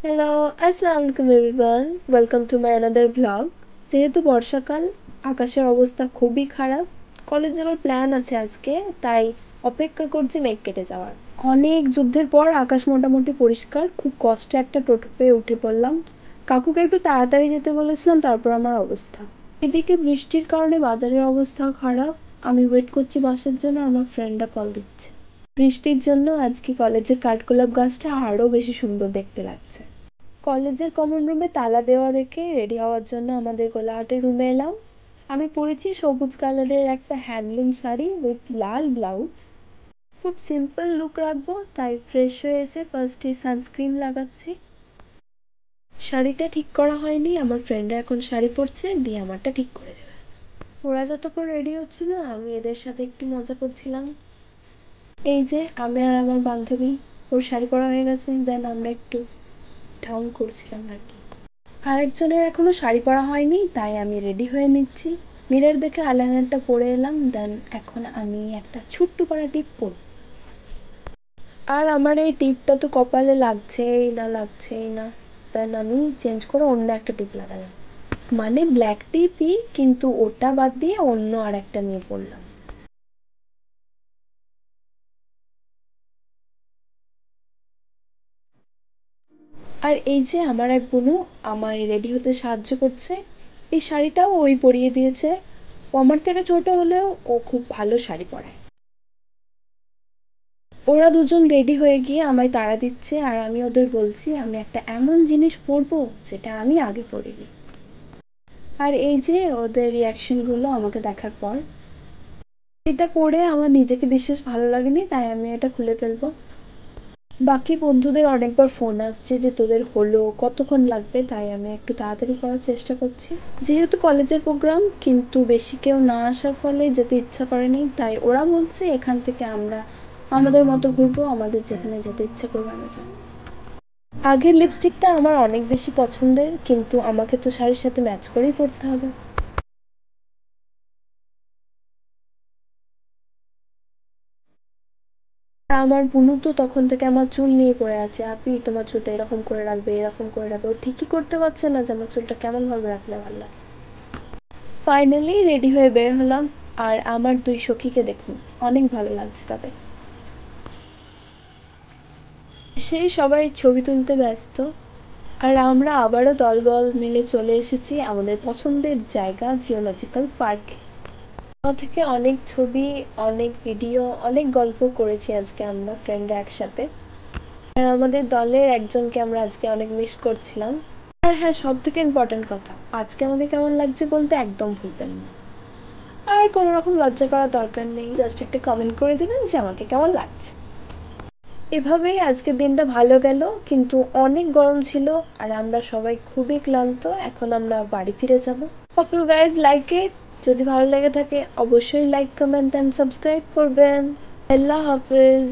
Hello, আসসালামু আলাইকুম everyone. Welcome to my another blog. যেহেতু বর্ষাকাল, আকাশের অবস্থা খুবই খারাপ। কলেজ যাওয়ার প্ল্যান আছে আজকে, তাই অপেক্ষা করছি মেঘ কেটে যাওয়ার। অনেক যুদ্ধের পর আকাশ মোটামুটি পরিষ্কার। খুব কষ্টে একটা টোটো পেয়ে উঠে পড়লাম। কাকুকে একটু তাড়াতাড়ি যেতে বলেছিলাম, তারপর আমার অবস্থা। এদিকে বৃষ্টির কারণে বাজারের অবস্থাও খারাপ। আমি ওয়েট করছি বাসের জন্য, আমার ফ্রেন্ডরা কল দিচ্ছে। বৃষ্টির জন্য আজকে কলেজের কাঠগোলাপ গাছটা আরও বেশি সুন্দর দেখতে লাগছে। কলেজের কমন রুমে তালা দেওয়া দেখে রেডি হওয়ার জন্য আমাদের গোলাহাটের রুমে এলাম। আমি পরেছি সবুজ কালারের একটা handloom sari with Lal blouse. খুব সিম্পল লুক রাখবো, তাই ফ্রেশ হয়ে এসে ফার্স্টে সানস্ক্রিন লাগাচ্ছি। শাড়িটা ঠিক করা হয়নি, আমার ফ্রেন্ডরা এখন শাড়ি পরছে, দিয়ে আমারটা ঠিক করে দেবে। ওরা যতক্ষণ রেডি হচ্ছিল আমি এদের সাথে একটু মজা করছিলাম। এই যে আমি আর আমার বান্ধবী, ওর শাড়ি পরা হয়ে গেছে, দেন আমরা একটু ঢং করছিলাম আর কি। আরেকজনের এখনো শাড়ি পরা হয়নি, তাই আমি রেডি হয়ে নিচ্ছি। মিরর দেখে আইলাইনারটা পরে এলাম, দেন এখন আমি একটা ছোট্ট পাড়া টিপ পরব। আর আমার এই টিপটা তো কপালে লাগছেই না। দেন আমি চেঞ্জ করে অন্য একটা টিপ লাগালাম, মানে ব্ল্যাক টিপই, কিন্তু ওটা বাদ দিয়ে অন্য আর একটা নিয়ে পড়লাম। আর এই যে আমার এক বোনু আমায় রেডি হতে সাহায্য করছে। এই শাড়িটাও ওই পরিয়ে দিয়েছে। ও আমার থেকে ছোট হলেও ও খুব ভালো শাড়ি পরে। ওরা দুজন রেডি হয়ে গিয়ে আমায় তাড়া দিচ্ছে, আর আমি ওদের বলছি আমি একটা এমন জিনিস পরবো যেটা আমি আগে পরিনি। আর এই যে ওদের রিয়াকশনগুলো আমাকে দেখার পর, এটা পরে আমার নিজেকে বিশেষ ভালো লাগেনি, তাই আমি এটা খুলে ফেলবো। বাকি বন্ধুদের অনেকবার ফোন আসছে যে তোদের হলো কতক্ষণ লাগবে, তাই আমি একটু তাড়াতাড়ি করার চেষ্টা করছি। যেহেতু কলেজের প্রোগ্রাম, কিন্তু বেশি কেউ না আসার ফলে যেতে ইচ্ছা করেনি, তাই ওরা বলছে এখান থেকে আমরা আমাদের মতো ঘুরবো, আমাদের যেখানে যেতে ইচ্ছা করবে আমরা যাবো। আগের লিপস্টিকটা আমার অনেক বেশি পছন্দের, কিন্তু আমাকে তো শাড়ির সাথে ম্যাচ করেই পরতে হবে। আর আমার বোনু তো তখন থেকে আমার চুল নিয়ে পড়ে আছে, আপনি তোমার চুলটা এরকম করে রাখবে, এরকম করে রাখবে। ও ঠিকই করতে পারছে না যে আমার চুলটা কেমন ভাবে রাখলে ভালো লাগে। ফাইনালি রেডি হয়ে বের হলাম। আর আমার দুই সখীকে দেখুন, অনেক ভালো লাগছে তাদের। সেই সবাই ছবি তুলতে ব্যস্ত। আর আমরা আবারও দলবল মিলে চলে এসেছি আমাদের পছন্দের জায়গা জিওলজিক্যাল পার্কে। থেকে অনেক ছবি, অনেক ভিডিও, অনেক গল্প করেছি আজকে আমরা ফ্রেন্ডরা একসাথে। আর আমাদের দলের একজনকে আমরা আজকে অনেক মিস করছিলাম। আর হ্যাঁ, সব থেকে ইম্পর্টেন্ট কথা, আজকে আমাকে কেমন লাগছে বলতে একদম ভুলবেন না। আর কোনো রকম লজ্জা করার দরকার নেই, জাস্ট একটা কমেন্ট করে দিবেন যে আমাকে কেমন লাগছে। এভাবেই আজকের দিনটা ভালো গেল, কিন্তু অনেক গরম ছিল। আর আমরা সবাই খুবই ক্লান্ত, এখন আমরা বাড়ি ফিরে যাব। Hope you guys like it. যদি ভালো লেগে থাকে অবশ্যই লাইক, কমেন্ট অ্যান্ড সাবস্ক্রাইব করবেন। আল্লাহ হাফিজ।